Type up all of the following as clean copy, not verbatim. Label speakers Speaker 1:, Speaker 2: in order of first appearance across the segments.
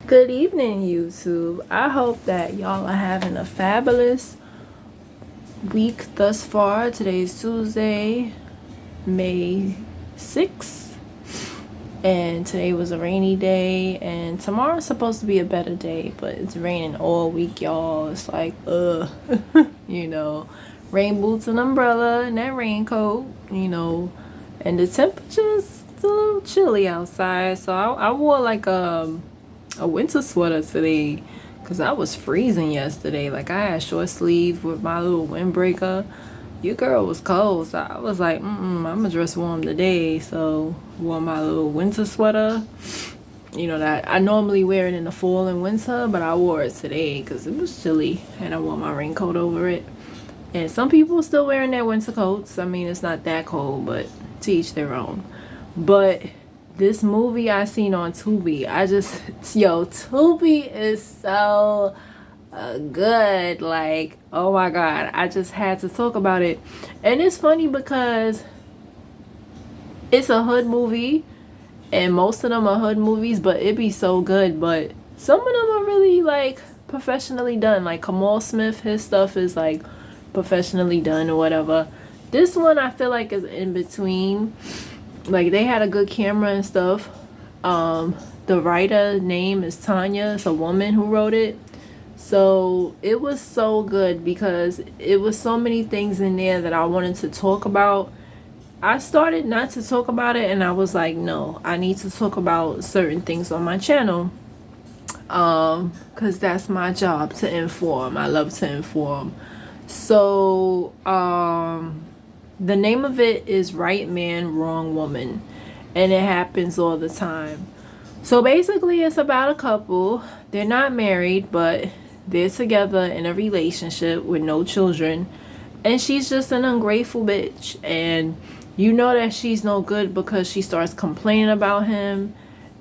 Speaker 1: Good evening, YouTube. I hope that y'all are having a fabulous week thus far. Today's Tuesday, May 6th, and today was a rainy day, and tomorrow's supposed to be a better day, but it's raining all week, y'all. It's like, you know, rain boots and umbrella and that raincoat, and the temperature's a little chilly outside, so I wore like a winter sweater today because I was freezing yesterday. Like, I had short sleeves with my little windbreaker. Your girl was cold, so I was like, I'm gonna dress warm today. So wore my little winter sweater, that I normally wear it in the fall and winter, but I wore it today because it was chilly, and I wore my raincoat over it. And some people are still wearing their winter coats. I mean, it's not that cold, but to each their own. But this movie I seen on Tubi, Tubi is so good. Like, oh my God, I just had to talk about it. And it's funny because it's a hood movie, and most of them are hood movies, but it be so good. But some of them are really like professionally done. Like Kamal Smith, his stuff is like professionally done or whatever. This one I feel like is in between. Like, they had a good camera and stuff. The writer name is Tanya. It's a woman who wrote it. So it was so good because it was so many things in there that I wanted to talk about. I started not to talk about it, and I was like, no, I need to talk about certain things on my channel. Because that's my job, to inform. I love to inform. So, the name of it is Right Man, Wrong Woman, and it happens all the time. So basically, it's about a couple. They're not married, but they're together in a relationship with no children, and she's just an ungrateful bitch. And you know that she's no good because she starts complaining about him,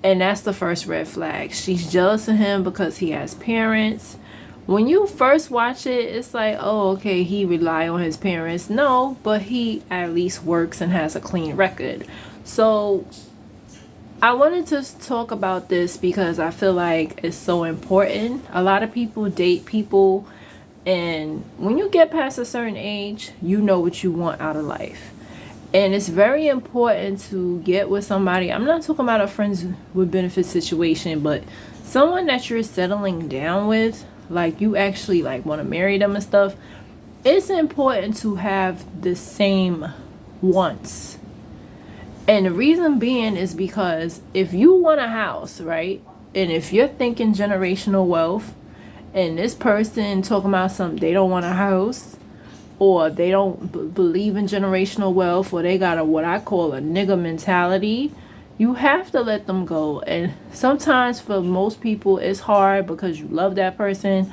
Speaker 1: and that's the first red flag. She's jealous of him because he has parents. When you first watch it, it's like, oh, okay, he rely on his parents. No, but he at least works and has a clean record. So I wanted to talk about this because I feel like it's so important. A lot of people date people, and when you get past a certain age, you know what you want out of life. And it's very important to get with somebody. I'm not talking about a friends with benefits situation, but someone that you're settling down with, like you actually like want to marry them and stuff. It's important to have the same wants. And the reason being is because if you want a house, right? And if you're thinking generational wealth, and this person talking about something, they don't want a house, or they don't believe in generational wealth, or they got a what I call a nigga mentality, you have to let them go. And sometimes for most people it's hard because you love that person,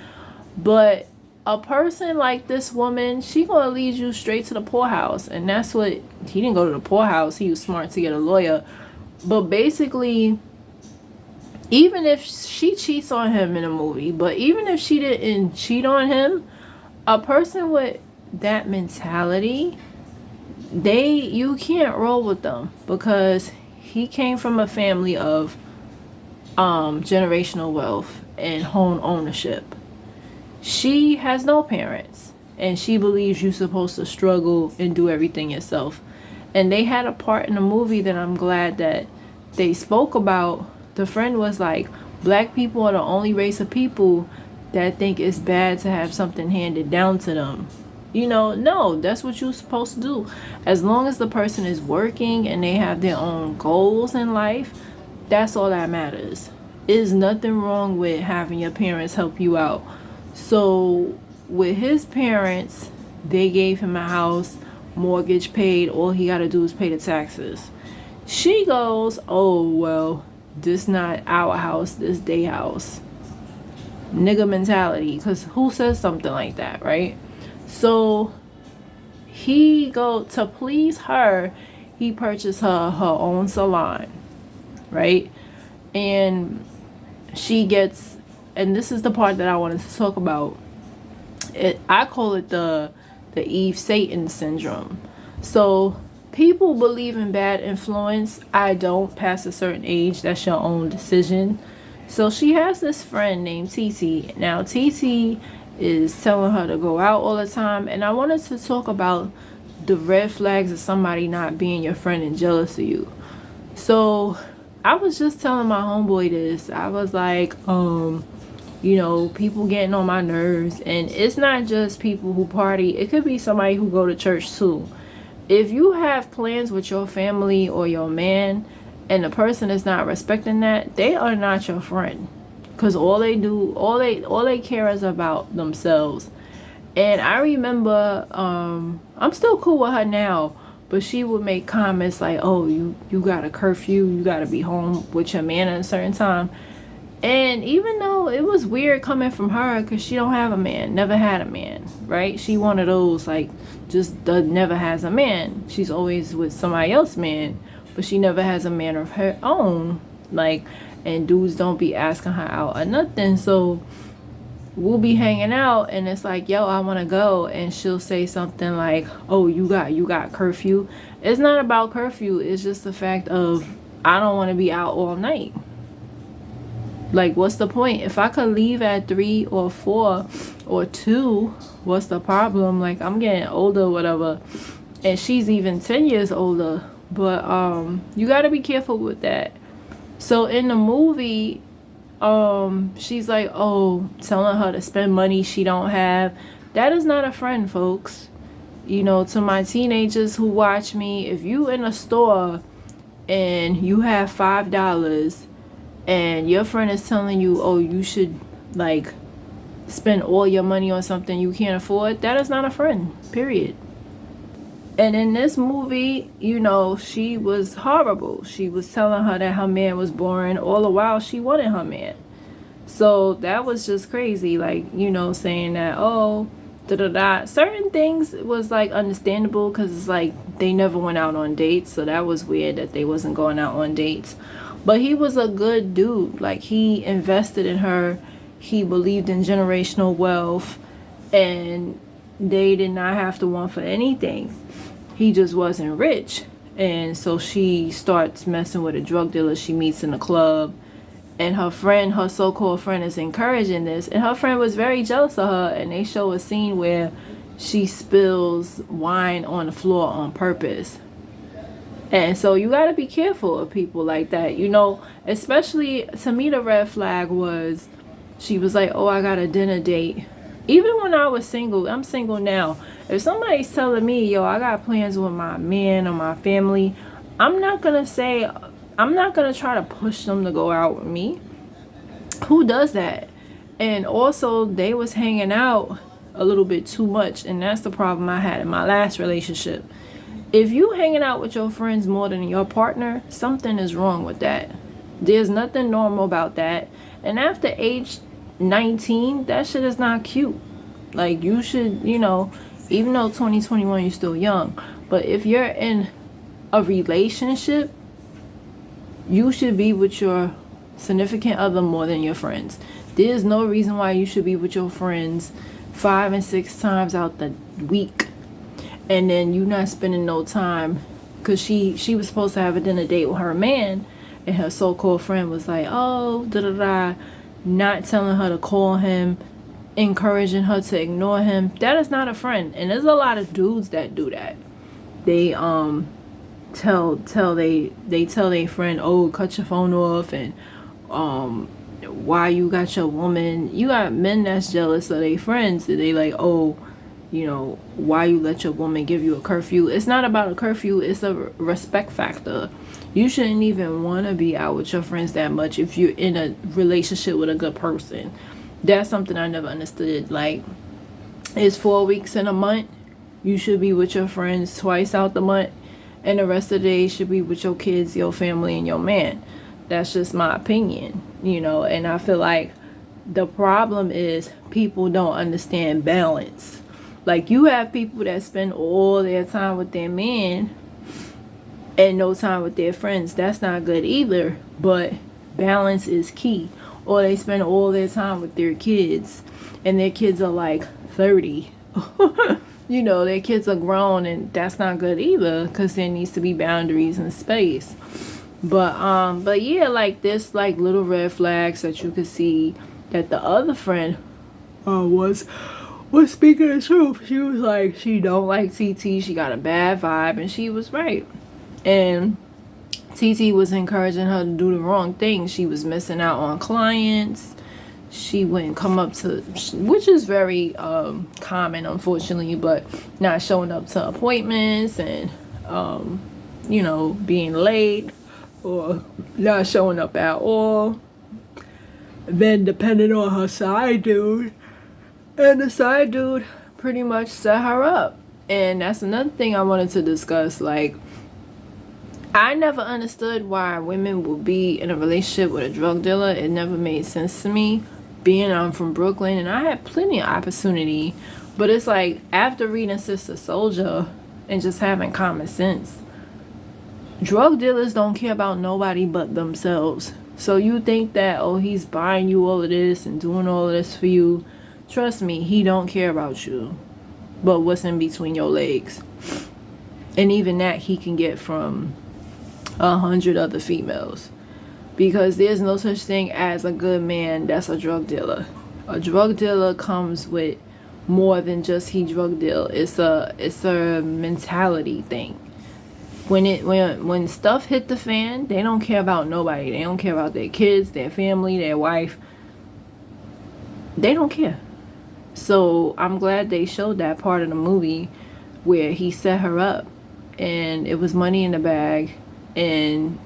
Speaker 1: but a person like this woman, she gonna lead you straight to the poorhouse. And that's what he didn't go to the poorhouse. He was smart to get a lawyer. But basically, even if she cheats on him in a movie, but even if she didn't cheat on him, a person with that mentality, you can't roll with them because he came from a family of generational wealth and home ownership. She has no parents, and she believes you're supposed to struggle and do everything yourself. And they had a part in the movie that I'm glad that they spoke about. The friend was like, black people are the only race of people that think it's bad to have something handed down to them. No, that's what you're supposed to do. As long as the person is working and they have their own goals in life, that's all that matters. There's nothing wrong with having your parents help you out. So with his parents, they gave him a house, mortgage paid, all he got to do is pay the taxes. She goes, oh, well, this not our house, this they house. Nigga mentality, because who says something like that, right? So he go to please her, he purchased her own salon, right? And she gets, and this is the part that I wanted to talk about. I call it the Eve Satan syndrome. So people believe in bad influence. I don't. Past a certain age, that's your own decision. So she has this friend named TT. Now TT is telling her to go out all the time, and I wanted to talk about the red flags of somebody not being your friend and jealous of you. So I was just telling my homeboy this. I was like, people getting on my nerves, and it's not just people who party. It could be somebody who go to church too. If you have plans with your family or your man and the person is not respecting that, they are not your friend, because all they care is about themselves. And I remember I'm still cool with her now, but she would make comments like, oh, you got a curfew, you got to be home with your man at a certain time. And even though it was weird coming from her, because she don't have a man, never had a man, right? She one of those, like, never has a man. She's always with somebody else's man, but she never has a man of her own. Like, and dudes don't be asking her out or nothing. So we'll be hanging out, and it's like, yo, I want to go. And she'll say something like, oh, you got curfew. It's not about curfew. It's just the fact of, I don't want to be out all night. Like, what's the point? If I could leave at 3 or 4 or 2, what's the problem? Like, I'm getting older, whatever. And she's even 10 years older. But you got to be careful with that. So in the movie, she's like, oh, telling her to spend money she don't have. That is not a friend, folks. To my teenagers who watch me, if you in a store and you have $5 and your friend is telling you, oh, you should, like, spend all your money on something you can't afford, that is not a friend, period. And in this movie, she was horrible. She was telling her that her man was boring, all the while she wanted her man. So that was just crazy. Like, saying that, oh, da-da-da. Certain things was, like, understandable, because it's like they never went out on dates. So that was weird that they wasn't going out on dates. But he was a good dude. Like, he invested in her. He believed in generational wealth. And they did not have to want for anything. He just wasn't rich. And so she starts messing with a drug dealer she meets in a club. And her so-called friend, is encouraging this. And her friend was very jealous of her. And they show a scene where she spills wine on the floor on purpose. And so you got to be careful of people like that. Especially, to me, the red flag was, she was like, oh, I got a dinner date. Even when I was single, I'm single now. If somebody's telling me, yo, I got plans with my man or my family, I'm not going to try to push them to go out with me. Who does that? And also, they was hanging out a little bit too much. And that's the problem I had in my last relationship. If you hanging out with your friends more than your partner, something is wrong with that. There's nothing normal about that. And after age 19, that shit is not cute. Like, you should, even though 2021 you're still young, but if you're in a relationship, you should be with your significant other more than your friends. There's no reason why you should be with your friends 5 and 6 times out the week, and then you not spending no time, because she was supposed to have a dinner date with her man, and her so-called friend was like, oh, da-da-da, not telling her to call him, encouraging her to ignore him. That is not a friend. And there's a lot of dudes that do that. They tell their friend, oh, cut your phone off, and why you got your woman. You got men that's jealous of their friends, and they like, oh, why you let your woman give you a curfew. It's not about a curfew, it's a respect factor. You shouldn't even want to be out with your friends that much if you're in a relationship with a good person. That's something I never understood. Like, it's 4 weeks in a month. You should be with your friends twice out the month, and the rest of the day should be with your kids, your family, and your man. That's just my opinion, and I feel like the problem is people don't understand balance. Like, you have people that spend all their time with their man and no time with their friends. That's not good either, but balance is key. Or they spend all their time with their kids, and their kids are like 30. Their kids are grown, and that's not good either, because there needs to be boundaries and space. But yeah, like this, like little red flags that you could see that the other friend was speaking the truth. She was like, she don't like TT. She got a bad vibe, and she was right. And TT was encouraging her to do the wrong thing. She was missing out on clients. She wouldn't come up to, which is very common, unfortunately, but not showing up to appointments and being late or not showing up at all. Then depending on her side dude, and the side dude pretty much set her up. And that's another thing I wanted to discuss. Like, I never understood why women would be in a relationship with a drug dealer. It never made sense to me. Being I'm from Brooklyn and I had plenty of opportunity, but it's like after reading Sister Soldier and just having common sense, drug dealers don't care about nobody but themselves. So you think that, oh, he's buying you all of this and doing all of this for you. Trust me, he don't care about you but what's in between your legs. And even that he can get from 100 other females. Because there's no such thing as a good man that's a drug dealer. A drug dealer comes with more than just he drug deal. It's a mentality thing. When stuff hit the fan, they don't care about nobody. They don't care about their kids, their family, their wife. They don't care. So I'm glad they showed that part of the movie where he set her up and it was money in the bag, and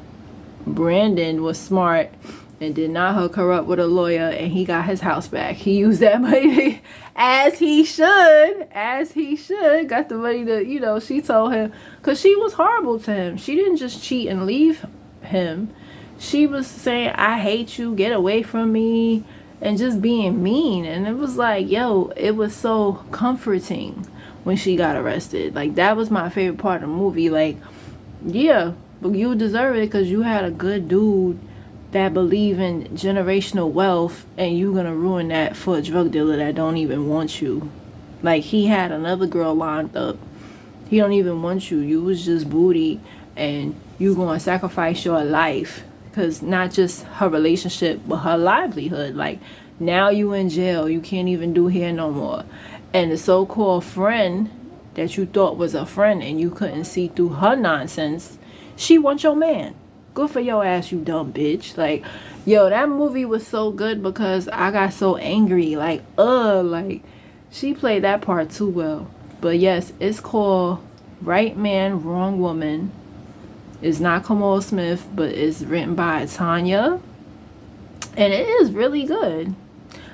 Speaker 1: Brandon was smart and did not hook her up with a lawyer, and he got his house back. He used that money as he should. Got the money to, she told him, because she was horrible to him. She didn't just cheat and leave him. She was saying, I hate you, get away from me, and just being mean. And it was like, yo, it was so comforting when she got arrested. Like, that was my favorite part of the movie. Like, yeah, but you deserve it because you had a good dude that believe in generational wealth, and you gonna ruin that for a drug dealer that don't even want you. Like, he had another girl lined up. He don't even want you. You was just booty, and you gonna sacrifice your life, because not just her relationship but her livelihood. Like, now you in jail, you can't even do hair no more, and the so-called friend that you thought was a friend and you couldn't see through her nonsense, she wants your man. Good for your ass, you dumb bitch. Like, yo, that movie was so good because I got so angry. Like, she played that part too well. But yes, it's called Right Man, Wrong Woman. It's not Kamal Smith, but it's written by Tanya. And it is really good.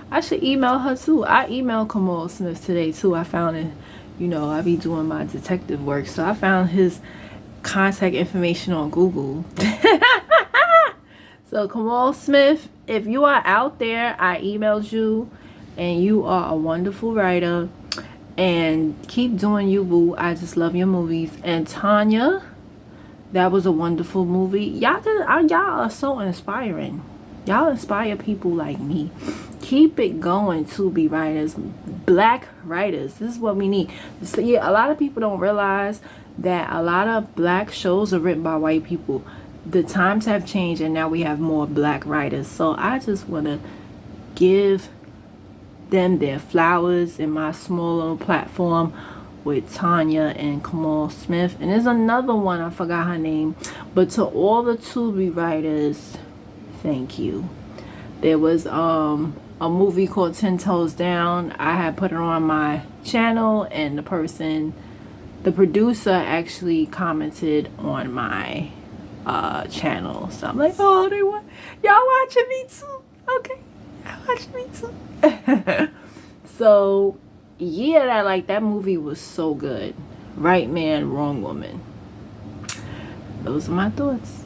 Speaker 1: I should email her too. I emailed Kamal Smith today too. I found it, I be doing my detective work. So I found his contact information on Google. So Kamal Smith, if you are out there, I emailed you, and you are a wonderful writer, and keep doing you, boo. I just love your movies. And Tanya, that was a wonderful movie. Y'all are so inspiring. Y'all inspire people like me. Keep it going, tubi writers, black writers. This is what we need. So yeah, a lot of people don't realize that a lot of black shows are written by white people. The times have changed, and now we have more black writers. So I just want to give them their flowers in my small little platform with Tanya and Kamal Smith. And there's another one, I forgot her name. But to all the tubi writers, thank you. There was a movie called 10 Toes Down. I had put it on my channel, and the producer actually commented on my channel. So I'm like, oh, y'all watching me too? Okay, y'all watching me too. So yeah, that movie was so good. Right Man, Wrong Woman. Those are my thoughts.